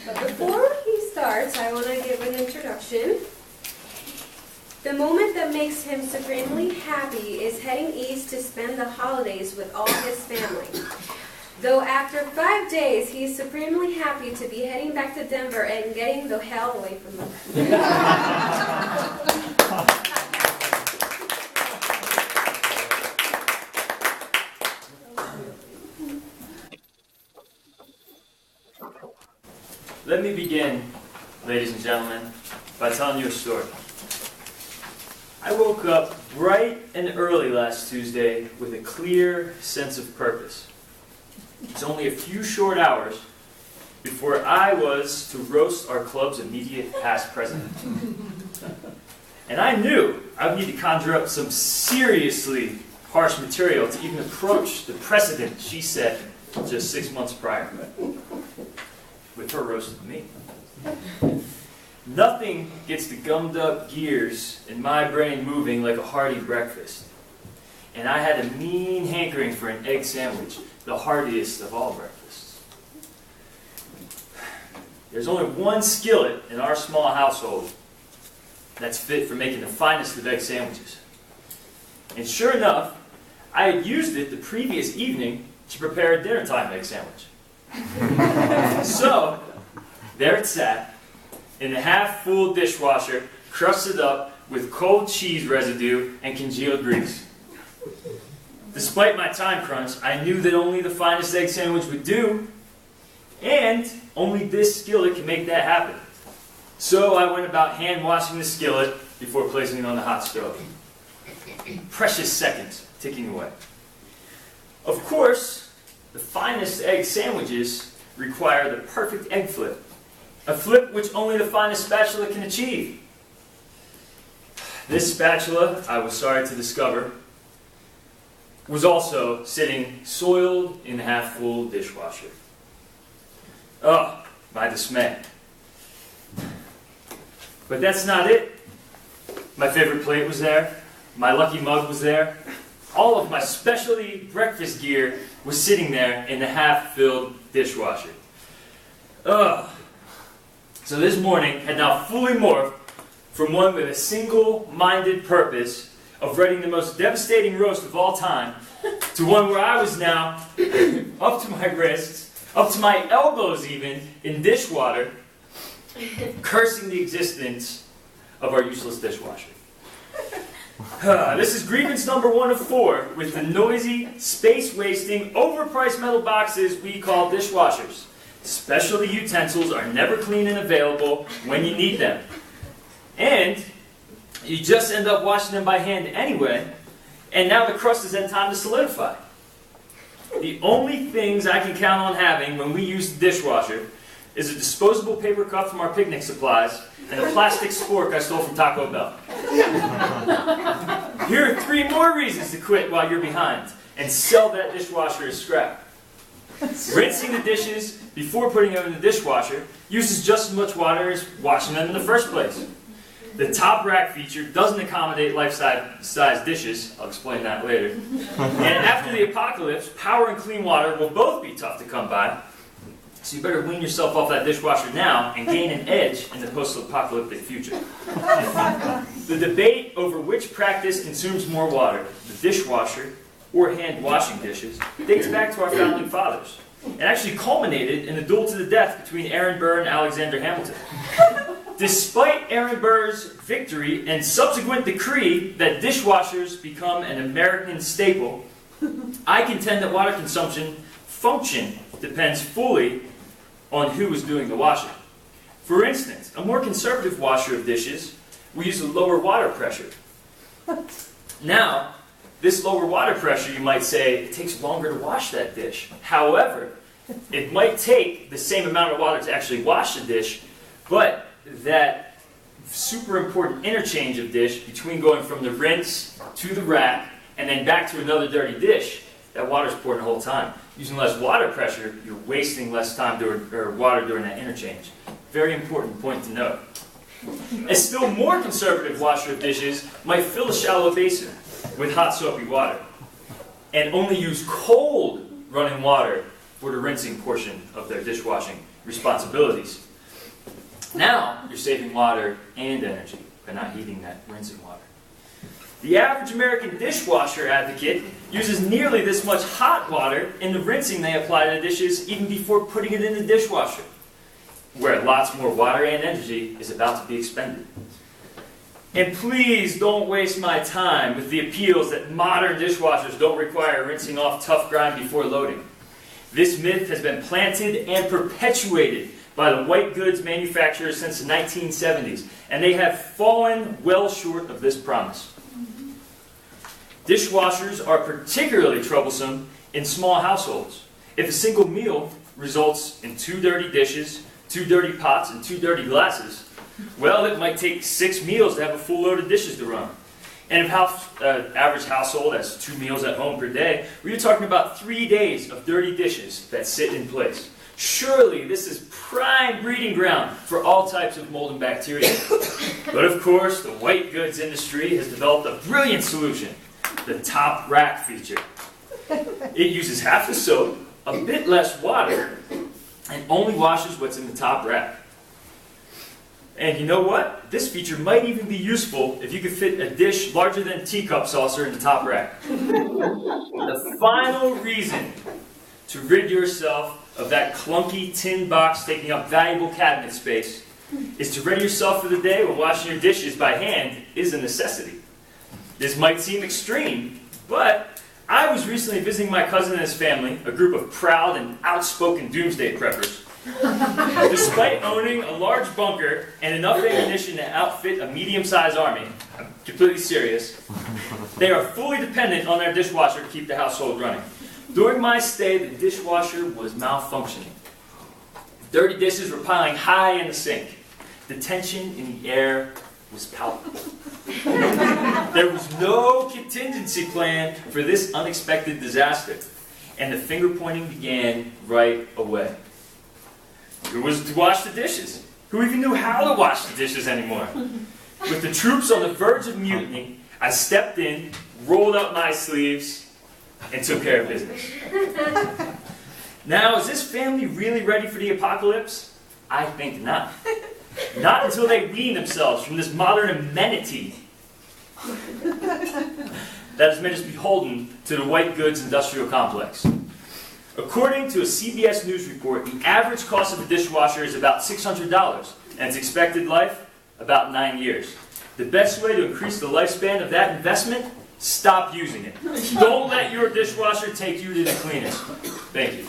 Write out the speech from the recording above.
But before he starts, I want to give an introduction. The moment that makes him supremely happy is heading east to spend the holidays with all his family. Though after 5 days, he's supremely happy to be heading back to Denver and getting the hell away from them. Let me begin, ladies and gentlemen, by telling you a story. I woke up bright and early last Tuesday with a clear sense of purpose. It was only a few short hours before I was to roast our club's immediate past president. And I knew I would need to conjure up some seriously harsh material to even approach the precedent she set just 6 months prior, with her roasting me. Nothing gets the gummed up gears in my brain moving like a hearty breakfast. And I had a mean hankering for an egg sandwich, the heartiest of all breakfasts. There's only one skillet in our small household that's fit for making the finest of egg sandwiches. And sure enough, I had used it the previous evening to prepare a dinner time egg sandwich. So, there it sat, in the half-full dishwasher, crusted up with cold cheese residue and congealed grease. Despite my time crunch, I knew that only the finest egg sandwich would do, and only this skillet can make that happen. So I went about hand-washing the skillet before placing it on the hot stove. Precious seconds ticking away. Of course, the finest egg sandwiches require the perfect egg flip. A flip which only the finest spatula can achieve. This spatula, I was sorry to discover, was also sitting soiled in the half-full dishwasher. Oh, my dismay. But that's not it. My favorite plate was there. My lucky mug was there. All of my specialty breakfast gear was sitting there in the half-filled dishwasher. Ugh. So this morning had now fully morphed from one with a single-minded purpose of readying the most devastating roast of all time to one where I was now up to my wrists, up to my elbows even, in dishwater, cursing the existence of our useless dishwasher. This is grievance number 1 of 4 with the noisy, space-wasting, overpriced metal boxes we call dishwashers. Specialty utensils are never clean and available when you need them. And you just end up washing them by hand anyway, and now the crust has had time to solidify. The only things I can count on having when we use the dishwasher is a disposable paper cup from our picnic supplies and a plastic spork I stole from Taco Bell. Here are 3 more reasons to quit while you're behind and sell that dishwasher as scrap. Rinsing the dishes before putting them in the dishwasher uses just as much water as washing them in the first place. The top rack feature doesn't accommodate life-size dishes. I'll explain that later. And after the apocalypse, power and clean water will both be tough to come by. So you better wean yourself off that dishwasher now and gain an edge in the post-apocalyptic future. The debate over which practice consumes more water, the dishwasher or hand-washing dishes, dates back to our founding fathers. It actually culminated in a duel to the death between Aaron Burr and Alexander Hamilton. Despite Aaron Burr's victory and subsequent decree that dishwashers become an American staple, I contend that water consumption function depends fully on who is doing the washing. For instance, a more conservative washer of dishes will use a lower water pressure. Now, this lower water pressure, you might say, it takes longer to wash that dish. However, it might take the same amount of water to actually wash the dish, but that super important interchange of dish between going from the rinse to the rack and then back to another dirty dish, that water's poured the whole time. Using less water pressure, you're wasting less time water during that interchange. Very important point to note. A still more conservative washer of dishes might fill a shallow basin with hot soapy water and only use cold running water for the rinsing portion of their dishwashing responsibilities. Now you're saving water and energy by not heating that rinsing water. The average American dishwasher advocate uses nearly this much hot water in the rinsing they apply to the dishes even before putting it in the dishwasher, where lots more water and energy is about to be expended. And please don't waste my time with the appeals that modern dishwashers don't require rinsing off tough grime before loading. This myth has been planted and perpetuated by the white goods manufacturers since the 1970s, and they have fallen well short of this promise. Dishwashers are particularly troublesome in small households. If a single meal results in 2 dirty dishes, 2 dirty pots, and 2 dirty glasses, well, it might take 6 meals to have a full load of dishes to run. And if average household has 2 meals at home per day, we're talking about 3 days of dirty dishes that sit in place. Surely this is prime breeding ground for all types of mold and bacteria. But of course, the white goods industry has developed a brilliant solution, the top rack feature. It uses half the soap, a bit less water, and only washes what's in the top rack. And you know what? This feature might even be useful if you could fit a dish larger than teacup saucer in the top rack. The final reason to rid yourself of that clunky tin box taking up valuable cabinet space is to ready yourself for the day when washing your dishes by hand is a necessity. This might seem extreme, but I was recently visiting my cousin and his family, a group of proud and outspoken doomsday preppers. Despite owning a large bunker and enough ammunition to outfit a medium-sized army, I'm completely serious, they are fully dependent on their dishwasher to keep the household running. During my stay, the dishwasher was malfunctioning. Dirty dishes were piling high in the sink. The tension in the air was palpable. There was no contingency plan for this unexpected disaster, and the finger-pointing began right away. Who was to wash the dishes? Who even knew how to wash the dishes anymore? With the troops on the verge of mutiny, I stepped in, rolled up my sleeves, and took care of business. Now, is this family really ready for the apocalypse? I think not. Not until they wean themselves from this modern amenity that has made us beholden to the white goods industrial complex. According to a CBS News report, the average cost of a dishwasher is about $600, and its expected life, about 9 years. The best way to increase the lifespan of that investment? Stop using it. Don't let your dishwasher take you to the cleaners. Thank you.